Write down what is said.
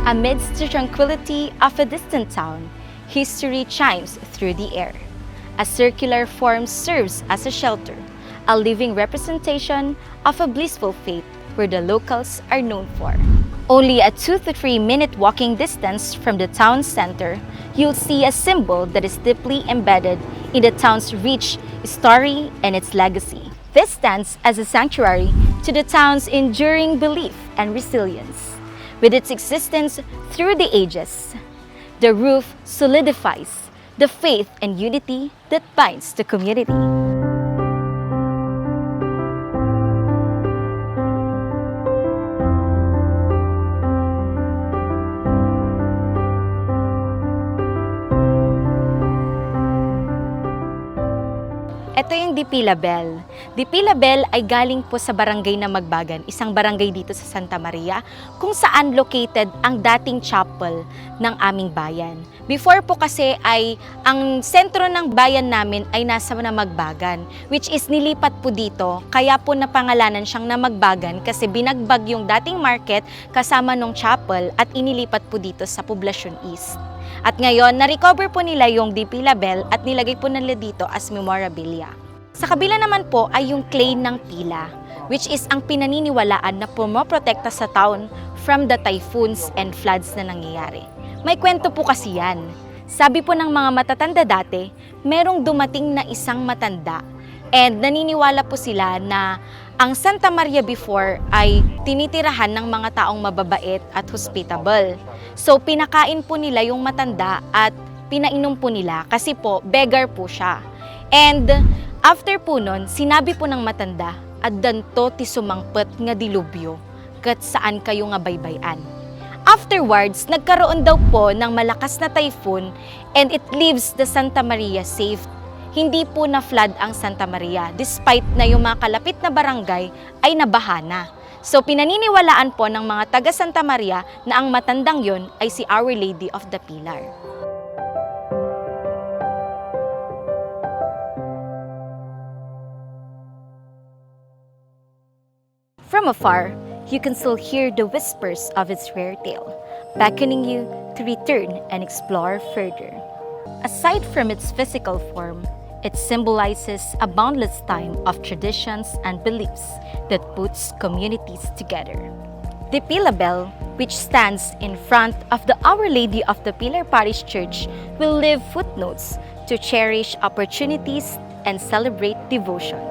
Amidst the tranquility of a distant town, history chimes through the air. A circular form serves as a shelter, a living representation of a blissful fate where the locals are known for. Only a 2 to 3 minute walking distance from the town center, you'll see a symbol that is deeply embedded in the town's rich story and its legacy. This stands as a sanctuary to the town's enduring belief and resilience. With its existence through the ages, the roof solidifies the faith and unity that binds the community. Ito yung Dipila Bell. Dipila Bell ay galing po sa barangay na Magbagan, isang barangay dito sa Santa Maria, kung saan located ang dating chapel ng aming bayan. Before po kasi ay ang sentro ng bayan namin ay nasa Magbagan, which is nilipat po dito, kaya po napangalanan siyang Magbagan kasi binagbag yung dating market kasama nung chapel at inilipat po dito sa Poblacion East. At ngayon, na-recover po nila yung Dipila Bell at nilagay po nila dito as memorabilia. Sa kabila naman po ay yung clay ng pila, which is ang pinaniniwalaan na pumoprotekta sa town from the typhoons and floods na nangyayari. May kwento po kasi yan. Sabi po ng mga matatanda dati, merong dumating na isang matanda and naniniwala po sila na ang Santa Maria before ay tinitirahan ng mga taong mababait at hospitable. So pinakain po nila yung matanda at pinainom po nila kasi po beggar po siya. And after po nun, sinabi po ng matanda, "Addanto ti sumangpet nga dilubyo, ket saan kayo nga baybayan." Afterwards, nagkaroon daw po ng malakas na typhoon and it leaves the Santa Maria safe. Hindi po na-flood ang Santa Maria despite na yung mga kalapit na barangay ay nabahana. So pinaniniwalaan po ng mga taga Santa Maria na ang matandang yon ay si Our Lady of the Pilar. From afar, you can still hear the whispers of its rare tale, beckoning you to return and explore further. Aside from its physical form, it symbolizes a boundless time of traditions and beliefs that puts communities together. The Dipila Bell, which stands in front of the Our Lady of the Pilar Parish Church, will leave footnotes to cherish opportunities and celebrate devotion.